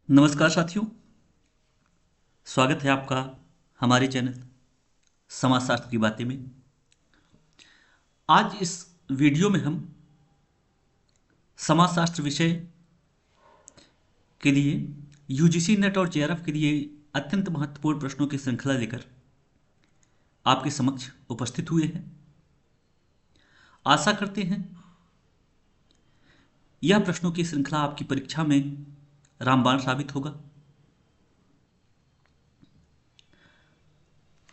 नमस्कार साथियों। स्वागत है आपका हमारे चैनल समाजशास्त्र की बातें में। आज इस वीडियो में हम समाजशास्त्र विषय के लिए यूजीसी नेट और जेआरएफ के लिए अत्यंत महत्वपूर्ण प्रश्नों की श्रृंखला लेकर आपके समक्ष उपस्थित हुए हैं। आशा करते हैं यह प्रश्नों की श्रृंखला आपकी परीक्षा में रामबाण साबित होगा।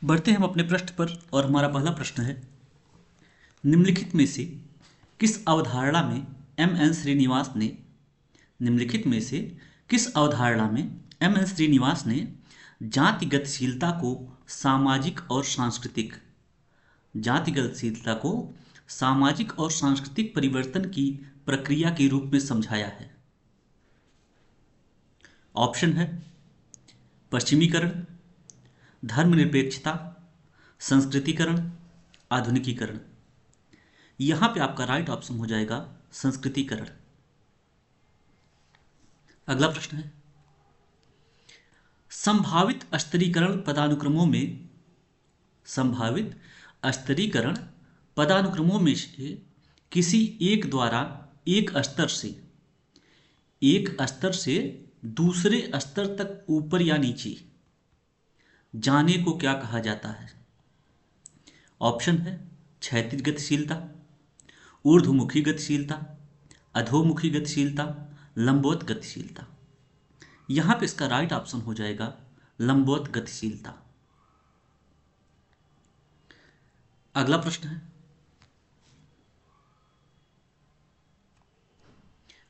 बढ़ते हम अपने पृष्ठ पर और हमारा पहला प्रश्न है, निम्नलिखित में से किस अवधारणा में एम एन श्रीनिवास ने निम्नलिखित में से किस अवधारणा में एम एन श्रीनिवास ने जाति गतिशीलता को सामाजिक और सांस्कृतिक जाति गतिशीलता को सामाजिक और सांस्कृतिक परिवर्तन की प्रक्रिया के रूप में समझाया है? ऑप्शन है पश्चिमीकरण, धर्मनिरपेक्षता, संस्कृतिकरण, आधुनिकीकरण। यहां पे आपका राइट ऑप्शन हो जाएगा संस्कृतिकरण। अगला प्रश्न है, संभावित संभावित स्तरीकरण पदानुक्रमों में से किसी एक द्वारा एक स्तर से दूसरे स्तर तक ऊपर या नीचे जाने को क्या कहा जाता है? ऑप्शन है क्षैतिज गतिशीलता, ऊर्ध्वमुखी गतिशीलता, अधोमुखी गतिशीलता, लंबवत गतिशीलता। यहां पे इसका राइट ऑप्शन हो जाएगा लंबवत गतिशीलता। अगला प्रश्न है,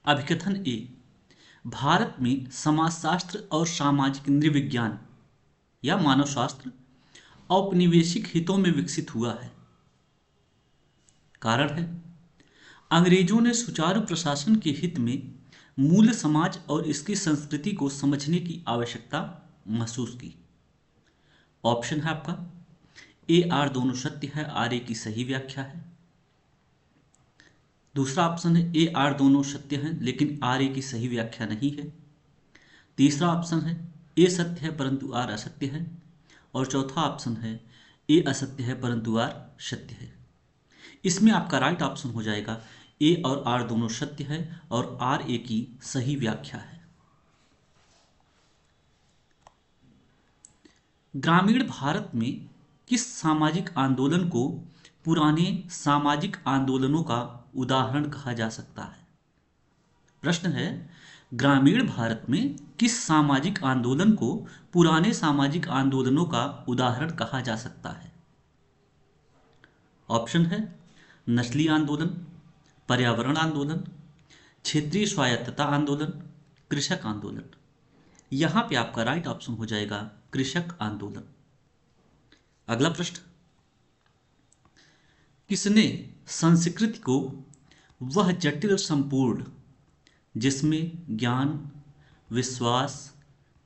अभिकथन ए भारत में समाजशास्त्र और सामाजिक नृविज्ञान या मानव शास्त्र औपनिवेशिक हितों में विकसित हुआ है। कारण है अंग्रेजों ने सुचारू प्रशासन के हित में मूल समाज और इसकी संस्कृति को समझने की आवश्यकता महसूस की। ऑप्शन है आपका ए आर दोनों सत्य है, आर ए की सही व्याख्या है। दूसरा ऑप्शन है ए आर दोनों सत्य हैं लेकिन आर ए की सही व्याख्या नहीं है। तीसरा ऑप्शन है ए सत्य है परंतु आर असत्य है। और चौथा ऑप्शन है ए असत्य है परंतु आर सत्य है। इसमें आपका राइट ऑप्शन हो जाएगा ए और आर दोनों सत्य है और आर ए की सही व्याख्या है। ग्रामीण भारत में किस सामाजिक आंदोलन को पुराने सामाजिक आंदोलनों का उदाहरण कहा जा सकता है? प्रश्न है, ग्रामीण भारत में किस सामाजिक आंदोलन को पुराने सामाजिक आंदोलनों का उदाहरण कहा जा सकता है? ऑप्शन है नस्ली आंदोलन, पर्यावरण आंदोलन, क्षेत्रीय स्वायत्तता आंदोलन, कृषक आंदोलन। यहां पे आपका राइट ऑप्शन हो जाएगा कृषक आंदोलन। अगला प्रश्न, किसने संस्कृति को वह जटिल संपूर्ण जिसमें ज्ञान, विश्वास,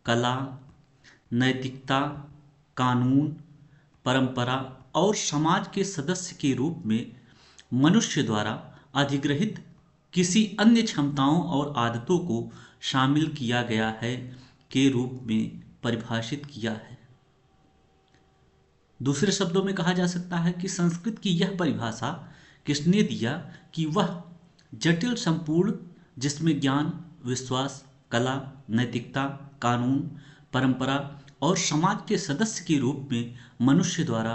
कला, नैतिकता, कानून, परंपरा और समाज के सदस्य के रूप में मनुष्य द्वारा अधिग्रहित किसी अन्य क्षमताओं और आदतों को शामिल किया गया है के रूप में परिभाषित किया है? दूसरे शब्दों में कहा जा सकता है कि संस्कृत की यह परिभाषा किसने दिया कि वह जटिल संपूर्ण जिसमें ज्ञान, विश्वास, कला, नैतिकता, कानून, परंपरा और समाज के सदस्य के रूप में मनुष्य द्वारा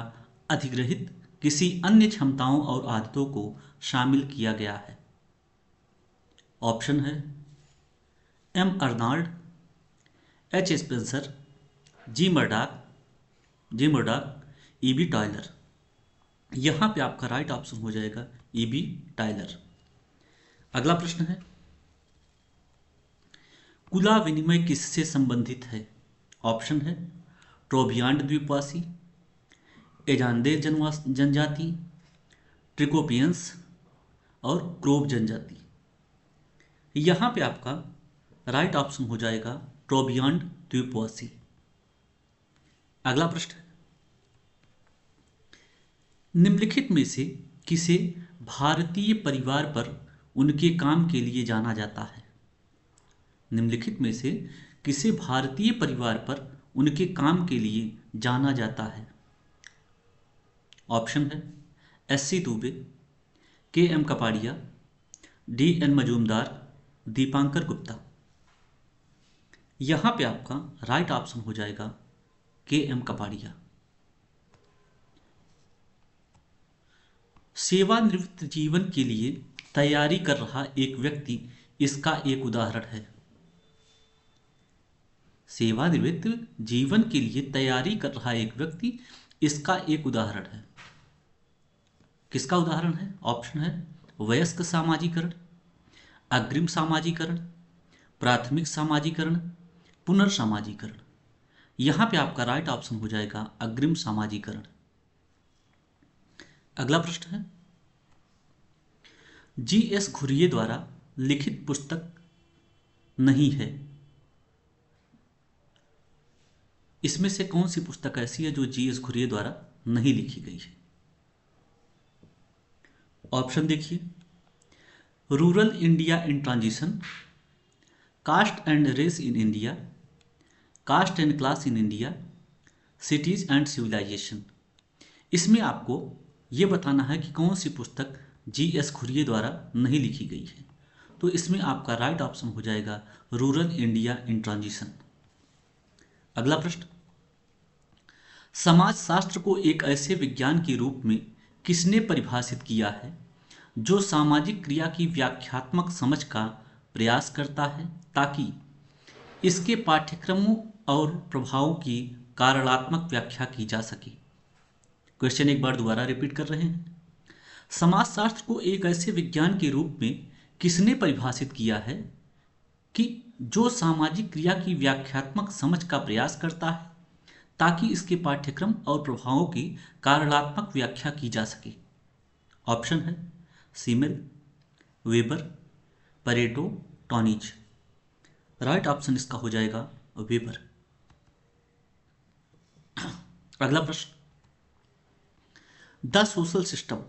अधिग्रहित किसी अन्य क्षमताओं और आदतों को शामिल किया गया है? ऑप्शन है एम अर्नाल्ड, एच स्पेंसर, जी मर्डॉक, ईबी टायलर। यहां पे आपका राइट ऑप्शन हो जाएगा ईबी टायलर। अगला प्रश्न है, कुला विनिमय किससे संबंधित है? ऑप्शन है ट्रोभियांड द्वीपवासी, एजांदेर जनजाति, ट्रिकोपियंस और क्रोब जनजाति। यहां पे आपका राइट ऑप्शन हो जाएगा ट्रोभियांड द्वीपवासी। अगला प्रश्न, निम्नलिखित में से किसे भारतीय परिवार पर उनके काम के लिए जाना जाता है? निम्नलिखित में से किसे भारतीय परिवार पर उनके काम के लिए जाना जाता है? ऑप्शन है SC. Dubey, KM. Kapadia, DN. Majumdar, Dipankar Gupta. यहां पे आपका राइट ऑप्शन हो जाएगा के.एम. कपाड़िया। सेवानिवृत्त जीवन के लिए तैयारी कर रहा एक व्यक्ति इसका एक उदाहरण है। सेवानिवृत्त जीवन के लिए तैयारी कर रहा एक व्यक्ति इसका एक उदाहरण है। किसका उदाहरण है? ऑप्शन है वयस्क सामाजिकरण, अग्रिम सामाजिकरण, प्राथमिक सामाजिकरण, पुनर्सामाजिकरण। यहां पे आपका राइट ऑप्शन हो जाएगा अग्रिम सामाजिकरण। अगला प्रश्न है, जी.एस. घुरिये द्वारा लिखित पुस्तक नहीं है, इसमें से कौन सी पुस्तक ऐसी है जो जी.एस. घुरिये द्वारा नहीं लिखी गई है? ऑप्शन देखिए, rural India in transition, caste and race in India, caste and class in India, cities and civilisation. इसमें आपको ये बताना है कि कौन सी पुस्तक जी.एस. घुरिये द्वारा नहीं लिखी गई है। तो इसमें आपका राइट ऑप्शन हो जाएगा रूरल इंडिया इन ट्रांजिशन। अगला प्रश्न, समाजशास्त्र को एक ऐसे विज्ञान के रूप में किसने परिभाषित किया है जो सामाजिक क्रिया की व्याख्यात्मक समझ का प्रयास करता है ताकि इसके पाठ्यक्रमों और प्रभावों की कारणात्मक व्याख्या की जा सके? क्वेश्चन एक बार दोबारा रिपीट कर रहे हैं। समाजशास्त्र को एक ऐसे विज्ञान के रूप में किसने परिभाषित किया है कि जो सामाजिक क्रिया की व्याख्यात्मक समझ का प्रयास करता है ताकि इसके पाठ्यक्रम और प्रभावों की कारणात्मक व्याख्या की जा सके? ऑप्शन है सीमेल, वेबर, परेटो, टॉनिज। राइट ऑप्शन इसका हो जाएगा वेबर। अगला प्रश्न, द सोशल सिस्टम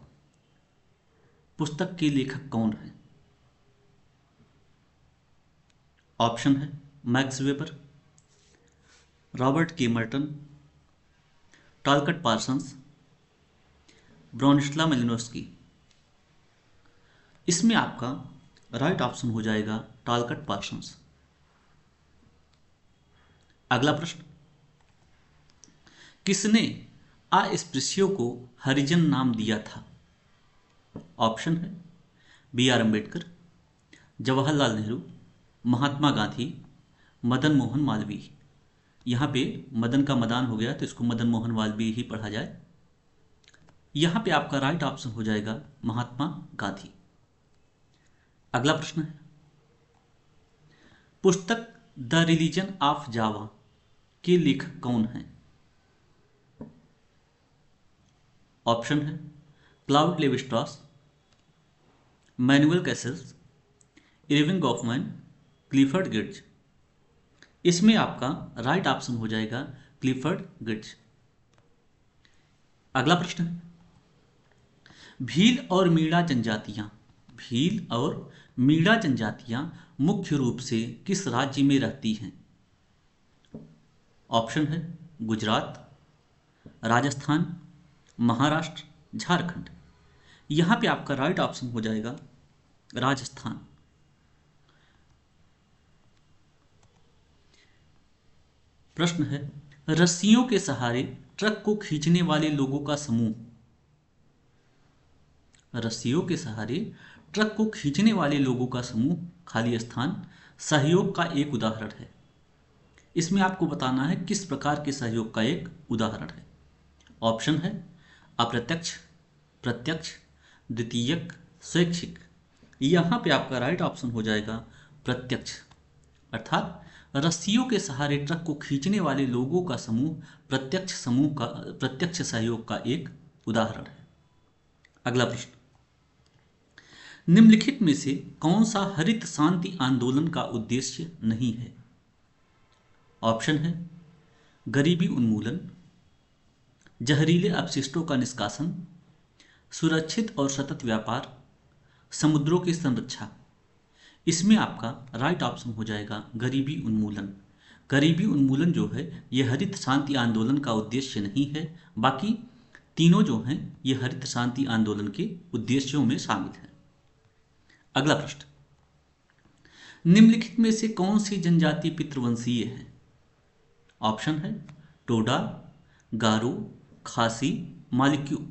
पुस्तक के लेखक कौन है? ऑप्शन है मैक्स वेबर, रॉबर्ट के मर्टन, टॉलकट पार्सन्स, ब्रोनिस्लाव मेलिनोव्स्की। इसमें आपका राइट ऑप्शन हो जाएगा टॉलकट पार्सन्स। अगला प्रश्न, किसने अस्पृश्यों को हरिजन नाम दिया था? ऑप्शन है बी.आर. अम्बेडकर, जवाहरलाल नेहरू, महात्मा गांधी, मदन मोहन मालवीय। यहाँ पे मदन का मदान हो गया तो इसको मदन मोहन मालवीय ही पढ़ा जाए। यहाँ पे आपका राइट ऑप्शन हो जाएगा महात्मा गांधी। अगला प्रश्न है, पुस्तक द रिलीजन ऑफ जावा के लेखक कौन हैं? ऑप्शन है Claude Levi Strauss, Manuel Castells, Erving Goffman, Clifford Geertz. इसमें आपका राइट ऑप्शन हो जाएगा क्लिफर्ड गिट्ज। अगला प्रश्न है, भील और मीणा जनजातियां मुख्य रूप से किस राज्य में रहती हैं? ऑप्शन है गुजरात, राजस्थान, महाराष्ट्र, झारखंड। यहां पे आपका राइट ऑप्शन हो जाएगा राजस्थान। प्रश्न है, रस्सियों के सहारे ट्रक को खींचने वाले लोगों का समूह। रस्सियों के सहारे ट्रक को खींचने वाले लोगों का समूह खाली स्थान सहयोग का एक उदाहरण है। इसमें आपको बताना है किस प्रकार के सहयोग का एक उदाहरण है। ऑप्शन है अप्रत्यक्ष, प्रत्यक्ष, द्वितीयक, स्वैच्छिक। यहां पे आपका राइट ऑप्शन हो जाएगा प्रत्यक्ष। अर्थात रस्सियों के सहारे ट्रक को खींचने वाले लोगों का समूह प्रत्यक्ष सहयोग का एक उदाहरण है। अगला प्रश्न, निम्नलिखित में से कौन सा हरित शांति आंदोलन का उद्देश्य नहीं है? ऑप्शन है गरीबी उन्मूलन, जहरीले अपशिष्टों का निष्कासन, सुरक्षित और सतत व्यापार, समुद्रों की संरक्षा। इसमें आपका राइट ऑप्शन हो जाएगा गरीबी उन्मूलन। गरीबी उन्मूलन जो है ये हरित शांति आंदोलन का उद्देश्य नहीं है, बाकी तीनों जो हैं ये हरित शांति आंदोलन के उद्देश्यों में शामिल है। अगला प्रश्न, निम्नलिखित में से कौन सी जनजाति पितृवंशीय है? ऑप्शन है टोडा, गारो, खासी, मालिक्यू।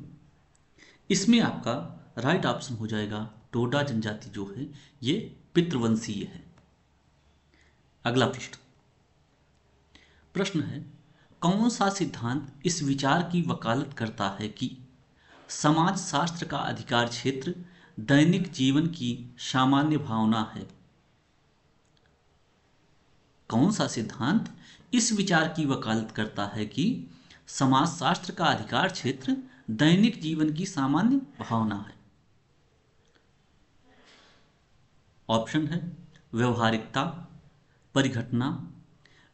इसमें आपका राइट ऑप्शन हो जाएगा टोडा जनजाति जो है ये पितृवंशीय है। अगला प्रश्न, प्रश्न है कौन सा सिद्धांत इस विचार की वकालत करता है कि समाज शास्त्र का अधिकार क्षेत्र दैनिक जीवन की सामान्य भावना है? कौन सा सिद्धांत इस विचार की वकालत करता है कि समाजशास्त्र का अधिकार क्षेत्र दैनिक जीवन की सामान्य भावना है? ऑप्शन है व्यवहारिकता, परिघटना,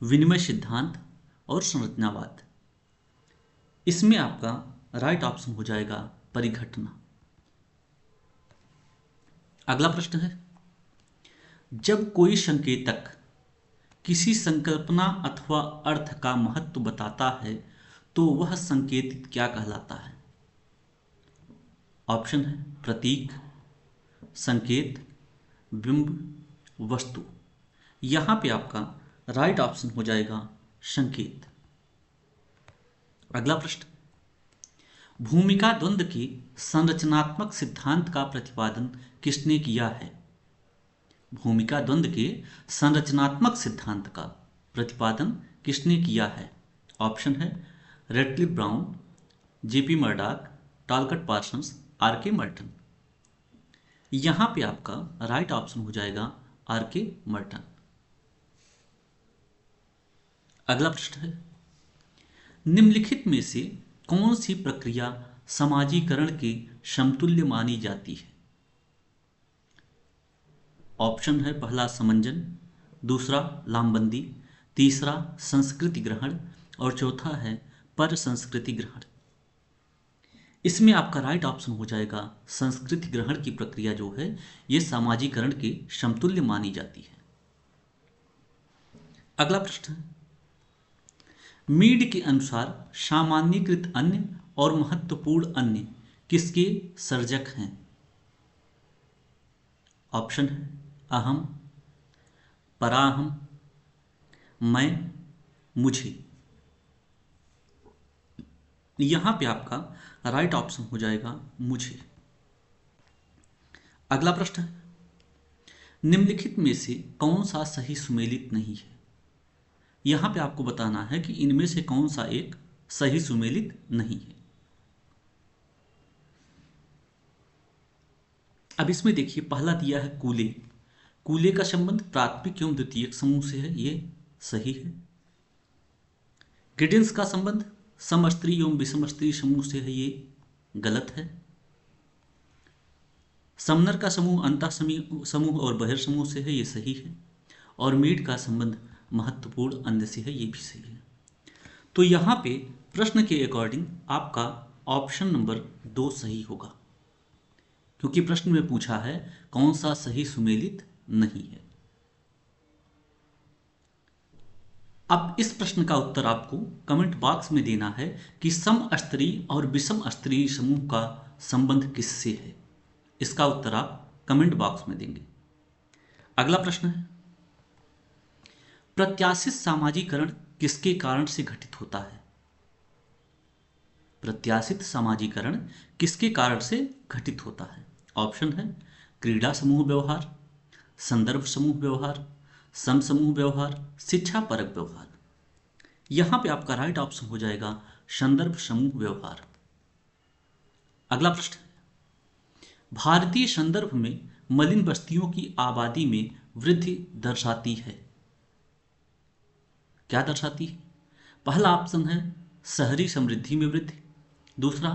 विनिमय सिद्धांत और संरचनावाद। इसमें आपका राइट ऑप्शन हो जाएगा परिघटना। अगला प्रश्न है, जब कोई संकेतक किसी संकल्पना अथवा अर्थ का महत्व बताता है तो वह संकेतित क्या कहलाता है? ऑप्शन है प्रतीक, संकेत, बिंब, वस्तु। यहां पे आपका राइट ऑप्शन हो जाएगा संकेत। अगला प्रश्न, भूमिका द्वंद्व के संरचनात्मक सिद्धांत का प्रतिपादन किसने किया है? भूमिका द्वंद्व के संरचनात्मक सिद्धांत का प्रतिपादन किसने किया है? ऑप्शन है Radcliffe Brown, G P Murdock, Talcott Parsons, R K. Merton. यहां पे आपका राइट ऑप्शन हो जाएगा आर.के. मर्टन। अगला प्रश्न है, निम्नलिखित में से कौन सी प्रक्रिया समाजीकरण के समतुल्य मानी जाती है? ऑप्शन है पहला समंजन, दूसरा लामबंदी, तीसरा संस्कृति ग्रहण और चौथा है पर संस्कृति ग्रहण। इसमें आपका राइट ऑप्शन हो जाएगा संस्कृति ग्रहण की प्रक्रिया जो है ये सामाजिकरण के समतुल्य मानी जाती है। अगला प्रश्न, मीड के अनुसार सामान्यीकृत अन्य और महत्वपूर्ण अन्य किसके सर्जक हैं? ऑप्शन है अहम, पराहम, मैं, मुझे। यहां पे आपका राइट ऑप्शन हो जाएगा मुझे। अगला प्रश्न है, निम्नलिखित में से कौन सा सही सुमेलित नहीं है? यहां पे आपको बताना है कि इनमें से कौन सा एक सही सुमेलित नहीं है। अब इसमें देखिए पहला दिया है कूले। कूले का संबंध प्राथमिक एवं द्वितीयक समूह से है, ये सही है। गिडिंस का संबंध समस्त्री एवं विषमस्त्री समूह से है, ये गलत है। समनर का समूह अंतः समूह और बहिर समूह से है, ये सही है। और मीड का संबंध महत्वपूर्ण अन्य से है, ये भी सही है। तो यहाँ पे प्रश्न के अकॉर्डिंग आपका ऑप्शन नंबर 2 सही होगा, क्योंकि प्रश्न में पूछा है कौन सा सही सुमेलित नहीं है। अब इस प्रश्न का उत्तर आपको कमेंट बॉक्स में देना है कि सम स्तरीय और विषम स्तरीय समूह का संबंध किससे है। इसका उत्तर आप कमेंट बॉक्स में देंगे। अगला प्रश्न है, प्रत्याशित सामाजीकरण किसके कारण से घटित होता है? प्रत्याशित सामाजीकरण किसके कारण से घटित होता है? ऑप्शन है क्रीड़ा समूह व्यवहार, संदर्भ समूह व्यवहार, समसमूह व्यवहार, शिक्षा परक व्यवहार। यहां पे आपका राइट ऑप्शन हो जाएगा संदर्भ समूह व्यवहार। अगला प्रश्न है, भारतीय संदर्भ में मलिन बस्तियों की आबादी में वृद्धि दर्शाती है। क्या दर्शाती है? पहला ऑप्शन है शहरी समृद्धि में वृद्धि, दूसरा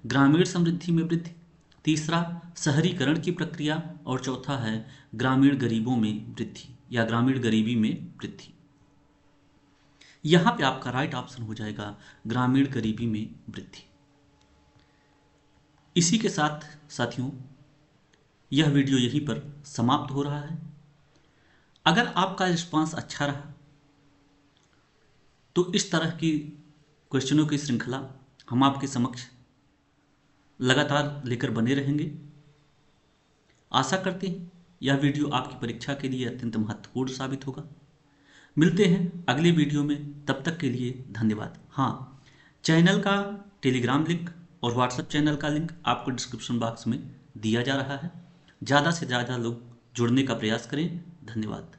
ग्रामीण समृद्धि में वृद्धि, तीसरा शहरीकरण की प्रक्रिया और चौथा है ग्रामीण गरीबों में वृद्धि या ग्रामीण गरीबी में वृद्धि। यहां पे आपका राइट ऑप्शन हो जाएगा ग्रामीण गरीबी में वृद्धि। इसी के साथ साथियों यह वीडियो यहीं पर समाप्त हो रहा है। अगर आपका रिस्पांस अच्छा रहा तो इस तरह की क्वेश्चनों की श्रृंखला हम आपके समक्ष लगातार लेकर बने रहेंगे। आशा करते हैं यह वीडियो आपकी परीक्षा के लिए अत्यंत महत्वपूर्ण साबित होगा। मिलते हैं अगले वीडियो में, तब तक के लिए धन्यवाद। हाँ, चैनल का टेलीग्राम लिंक और व्हाट्सएप चैनल का लिंक आपको डिस्क्रिप्शन बॉक्स में दिया जा रहा है। ज़्यादा से ज़्यादा लोग जुड़ने का प्रयास करें। धन्यवाद।